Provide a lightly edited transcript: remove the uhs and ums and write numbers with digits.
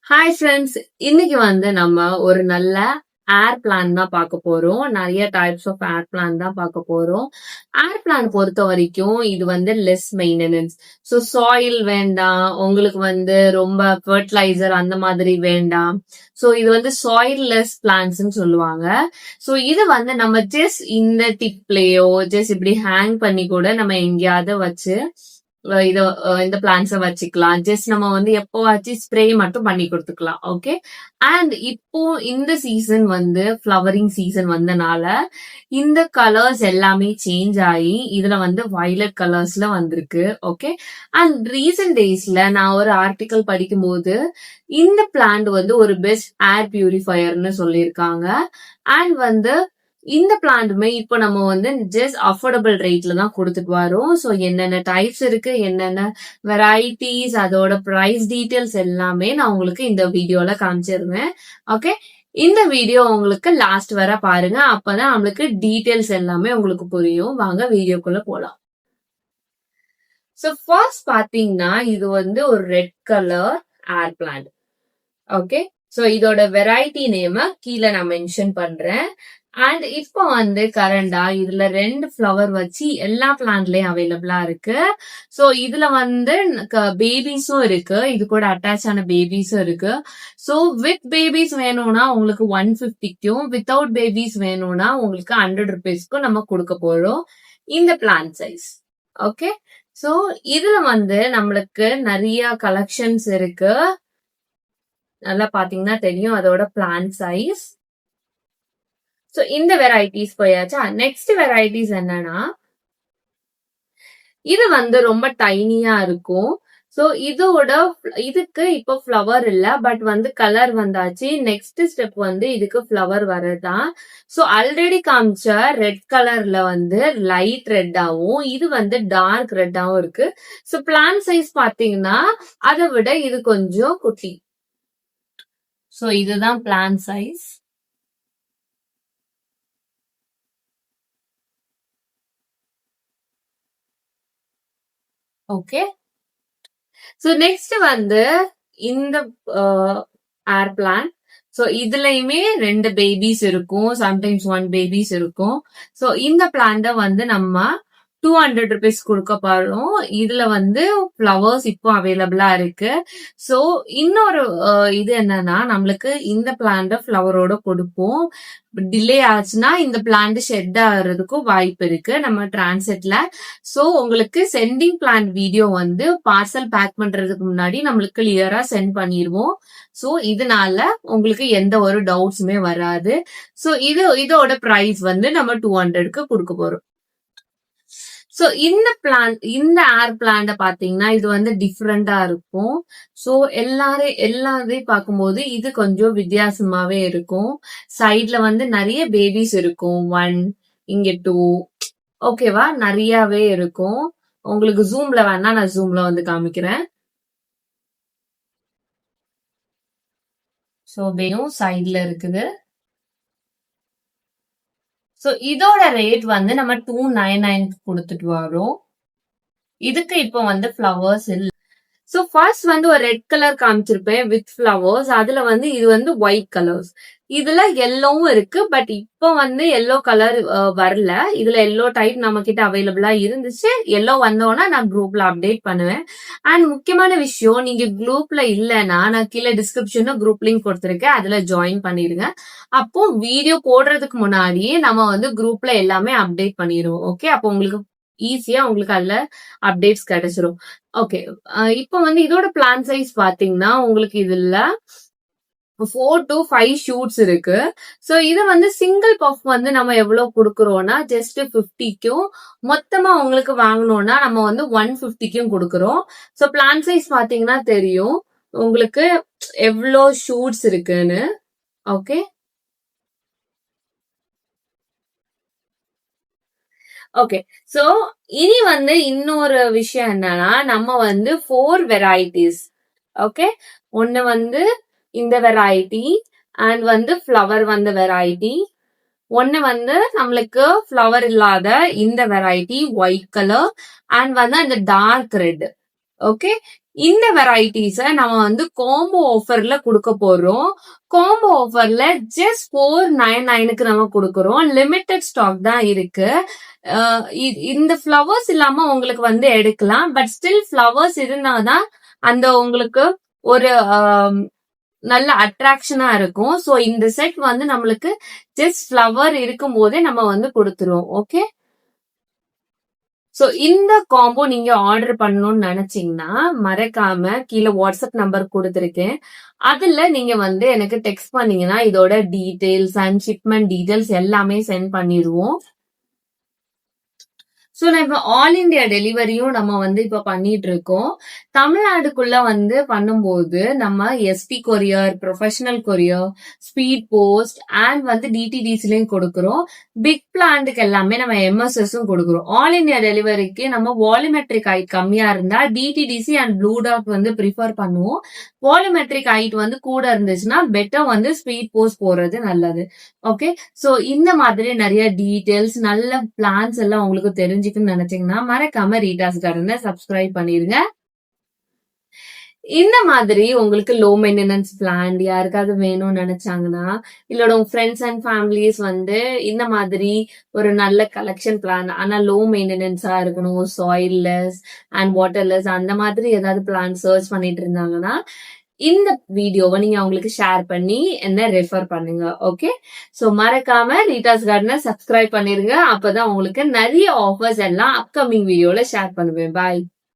Hi friends, இன்னைக்கு நம்ம ஒரு நல்ல ஏர் பிளான் தான் பார்க்க போறோம். நிறைய டைப்ஸ் ஆஃப் ஏர் பிளான் தான் பார்க்க போறோம். ஏர் பிளான் பொறுத்த வரைக்கும் இது லெஸ் மெயின்டெனன்ஸ். ஸோ சாயில் வேண்டாம், உங்களுக்கு ரொம்ப ஃபர்டிலைசர் அந்த மாதிரி வேண்டாம். ஸோ இது சாயில் லெஸ் பிளான்ட்ஸ்ன்னு சொல்லுவாங்க. ஸோ இது நம்ம ஜஸ்ட் இந்த டிப்லயோ ஜஸ்ட் இப்படி ஹேங் பண்ணி கூட நம்ம எங்கேயாவது வச்சு இத இந்த பிளான்ட்ஸ வச்சுக்கலாம். ஜஸ்ட் நம்ம எப்போவாச்சும் ஸ்ப்ரே மட்டும் பண்ணி கொடுத்துக்கலாம். ஓகே. அண்ட் இப்போ இந்த சீசன் ஃப்ளவரிங் சீசன் வந்தனால இந்த கலர்ஸ் எல்லாமே சேஞ்ச் ஆகி இதுல வயலட் கலர்ஸ்ல வந்திருக்கு. ஓகே. அண்ட் ரீசன்ட் டேஸ்ல நான் ஒரு ஆர்டிக்கல் படிக்கும்போது இந்த பிளான்ட் ஒரு பெஸ்ட் ஏர் பியூரிஃபயர்னு சொல்லியிருக்காங்க. அண்ட் இந்த பிளான்ட்டுமே இப்போ நம்ம ஜஸ்ட் அஃபோர்டபுள் ரேட்ல தான் கொடுத்துட்டு வரோம். ஸோ என்னென்ன டைப்ஸ் இருக்கு, என்னென்ன வெரைட்டிஸ், அதோட ப்ரைஸ் டீட்டெயில்ஸ் எல்லாமே நான் உங்களுக்கு இந்த வீடியோல காமிச்சிருவேன். ஓகே. இந்த வீடியோ உங்களுக்கு லாஸ்ட் வர பாருங்க, அப்பதான் நம்மளுக்கு டீட்டெயில்ஸ் எல்லாமே உங்களுக்கு புரியும். வாங்க வீடியோக்குள்ள போலாம். ஸோ ஃபர்ஸ்ட் பாத்தீங்கன்னா இது ஒரு ரெட் கலர் ஏர் பிளான்ட். ஓகே. ஸோ இதோட வெரைட்டி நேம கீழே நான் மென்ஷன் பண்றேன். அண்ட் இப்போ கரண்டா இதுல 2 ஃப்ளவர் வச்சு எல்லா பிளான்ட்லயும் அவைலபிளா இருக்கு. சோ இதுல பேபிஸும் இருக்கு, இது கூட அட்டாச் ஆன பேபிஸும் இருக்கு. சோ வித் பேபிஸ் வேணும்னா உங்களுக்கு 150க்கும், வித்தவுட் பேபிஸ் வேணும்னா உங்களுக்கு 100 ருபீஸ்க்கும் நம்ம கொடுக்க போறோம் இந்த பிளான்ட் சைஸ். ஓகே. சோ இதுல நம்மளுக்கு நிறைய கலெக்ஷன்ஸ் இருக்கு. நல்லா பாத்தீங்கன்னா தெரியும் அதோட பிளான்ட் சைஸ். சோ இந்த வெரைட்டிஸ் போயாச்சா. நெக்ஸ்ட் வெரைட்டிஸ் என்னன்னா இது ரொம்ப டைனியா இருக்கும். சோ இதுக்கு இப்போ ஃப்ளவர் இல்ல, பட் கலர் வந்தாச்சு. நெக்ஸ்ட் ஸ்டெப் இதுக்கு ஃப்ளவர் வரதான். சோ ஆல்ரெடி காமிச்ச ரெட் கலர்ல லைட் ரெட்டாவும் இது டார்க் ரெட்டாவும் இருக்கு. சோ பிளான்ட் சைஸ் பாத்தீங்கன்னா அதை விட இது கொஞ்சம் குட்டி. சோ இதுதான் plant size. Okay. So next இந்த ஏர் பிளான். சோ இதுலயுமே 2 பேபிஸ் இருக்கும், சம்டைம்ஸ் 1 பேபிஸ் இருக்கும். சோ இந்த பிளான்ட நம்ம 200 ருபீஸ் கொடுக்க போறோம். இதுல ஃப்ளவர்ஸ் இப்போ அவைலபிளா இருக்கு. சோ இன்னொரு இது என்னன்னா நம்மளுக்கு இந்த பிளான்ட ஃப்ளவரோட கொடுப்போம். டிலே ஆச்சுன்னா இந்த பிளான்ட் ஷெட் ஆகிறதுக்கும் வாய்ப்பு இருக்கு நம்ம டிரான்சிட்ல. சோ உங்களுக்கு sending plant video parcel pack பண்றதுக்கு முன்னாடி நம்மளுக்கு கிளியரா சென்ட் பண்ணிடுவோம். சோ இதனால உங்களுக்கு எந்த ஒரு டவுட்ஸுமே வராது. சோ இதோட பிரைஸ் நம்ம 200க்கு கொடுக்க போறோம். சோ இந்த ஏர் பிளான்ட பாத்தீங்கன்னா இது டிஃப்ரெண்டா இருக்கும். சோ எல்லாரையும் பார்க்கும்போது இது கொஞ்சம் வித்தியாசமாவே இருக்கும். சைட்ல நிறைய பேபிஸ் இருக்கும். 1, இங்க 2, ஓகேவா, நிறையவே இருக்கும். உங்களுக்கு ஜூம்ல வேணா நான் ஜூம்ல காமிக்கிறேன். சோ சைட்ல இருக்குது. சோ இதோட ரேட் நம்ம 299 கொடுத்துட்டு வரோம். இதுக்கு இப்போ ஃப்ளவர்ஸ் இல்ல. சோ ஃபர்ஸ்ட் ஒரு ரெட் கலர் காமிச்சிருப்பேன் வித் ஃப்ளவர்ஸ். அதுல இது ஒயிட் கலர்ஸ். இதுல எல்லோவும் இருக்கு, பட் இப்போ எல்லோ கலர் வரல. இதுல எல்லோ டைப் நம்ம கிட்ட அவைலபிளா இருந்துச்சு. எல்லோ வந்தோன்னா நான் குரூப்ல அப்டேட் பண்ணுவேன். அண்ட் முக்கியமான விஷயம், நீங்க குரூப்ல இல்லைன்னா நான் கீழே டிஸ்கிரிப்ஷன்ல குரூப் லிங்க் கொடுத்துருக்கேன், அதுல ஜாயின் பண்ணிருங்க. அப்போ வீடியோ போடுறதுக்கு முன்னாடியே நம்ம குரூப்ல எல்லாமே அப்டேட் பண்ணிடுவோம். ஓகே. அப்போ உங்களுக்கு ஈஸியா உங்களுக்கு அதுல அப்டேட்ஸ் கிடைச்சிரும். ஓகே. இப்போ இதோட பிளான் சைஸ் பாத்தீங்கன்னா உங்களுக்கு இதுல 4 to 5 ஷூட்ஸ் இருக்கு. சோ இது சிங்கிள் பஃப் நம்ம எவ்வளவு கொடுக்கறோம்னா ஜஸ்ட் 50க்கும், மொத்தமா உங்களுக்கு வாங்கணும்னா நம்ம 150க்கும் கொடுக்கறோம். சோ பிளான் சைஸ் பாத்தீங்கன்னா தெரியும் உங்களுக்கு எவ்வளோ ஷூட்ஸ் இருக்குன்னு. ஓகே. ஓகே. சோ இனி இன்னொரு விஷயம் என்னன்னா நம்ம 4 வெரைட்டிஸ். ஓகே. ஒண்ணு இந்த வெரைட்டி, அண்ட் ஃப்ளவர் வெரைட்டி. ஒண்ணு நம்மளுக்கு ஃப்ளவர் இல்லாத இந்த வெரைட்டி ஒயிட் கலர், அண்ட் அந்த டார்க் ரெட். ஓகே. இந்த வெரைட்டிஸ நம்ம வந்து காம்போ ஆஃபர்ல கொடுக்க போறோம். காம்போ ஆஃபர்ல ஜஸ்ட் 499க்கு நம்ம கொடுக்குறோம். லிமிடெட் ஸ்டாக் தான் இருக்கு. இந்த ஃப்ளவர்ஸ் இல்லாம உங்களுக்கு வந்து எடுக்கலாம். பட் ஸ்டில் ஃப்ளவர்ஸ் இருந்தாதான் அந்த உங்களுக்கு ஒரு நல்ல அட்ராக்ஷனா இருக்கும். சோ இந்த செட் வந்து நம்மளுக்கு ஜஸ்ட் ஃப்ளவர் இருக்கும் போதே நம்ம வந்து கொடுத்துருவோம். ஓகே. சோ இந்த காம்போ நீங்க ஆர்டர் பண்ணணும்னு நினைச்சீங்கன்னா மறக்காம கீழே வாட்ஸ்அப் நம்பர் கொடுத்துருக்கேன். அதுல நீங்க வந்து எனக்கு டெக்ஸ்ட் பண்ணீங்கன்னா இதோட டீடைல்ஸ் அண்ட் ஷிப்மெண்ட் டீடைல்ஸ் எல்லாமே சென்ட் பண்ணிடுவோம். சோ நான் இப்ப ஆல் இந்தியா டெலிவரியும் நம்ம வந்து இப்ப பண்ணிட்டு இருக்கோம். தமிழ்நாடுக்குள்ள வந்து பண்ணும்போது நம்ம SP courier, professional courier, speed post and வந்து டிடிடிசிலையும் கொடுக்குறோம். பிக் பிளான்ட்டுக்கு எல்லாமே நம்ம எம்எஸ்எஸும் கொடுக்குறோம். ஆல் இந்தியா டெலிவரிக்கு நம்ம வால்யூமெட்ரிக் ஹைட் கம்மியா இருந்தா டிடிடிசி அண்ட் ப்ளூ டாட் வந்து ப்ரிஃபர் பண்ணுவோம். வால்யூமெட்ரிக் ஹைட் வந்து கூட இருந்துச்சுன்னா பெட்டர் வந்து ஸ்பீட் போஸ்ட் போறது நல்லது. ஓகே. சோ இந்த மாதிரி நிறைய டீடைல்ஸ் நல்ல பிளான்ஸ் எல்லாம் உங்களுக்கு தெரிஞ்சுக்கணும்னு நினைச்சீங்கன்னா மறக்காம ரீட்டாஸ் கார்டனை சப்ஸ்கிரைப் பண்ணிருங்க. இந்த மாதிரி உங்களுக்கு லோ மெயின்டெனன்ஸ் பிளான் யாருக்காவது வேணும்னு நினைச்சாங்கன்னா இல்லோட உங்க ஃப்ரெண்ட்ஸ் அண்ட் ஃபேமிலிஸ் வந்து இந்த மாதிரி ஒரு நல்ல கலெக்ஷன் பிளான் ஆனா லோ மெயின்டெனன்ஸா இருக்கணும், சாயில்லெஸ் அண்ட் வாட்டர்லெஸ் அந்த மாதிரி ஏதாவது பிளான் சர்ச் பண்ணிட்டு இருந்தாங்கன்னா இந்த வீடியோவை நீங்க அவங்களுக்கு ஷேர் பண்ணி என்ன ரெஃபர் பண்ணுங்க. ஓகே. சோ மறக்காம ரீட்டாஸ் கார்டனை சப்ஸ்கிரைப் பண்ணிருங்க. அப்பதான் உங்களுக்கு நிறைய ஆஃபர்ஸ் எல்லாம் அப்கமிங் வீடியோல ஷேர் பண்ணுவேன். பாய்.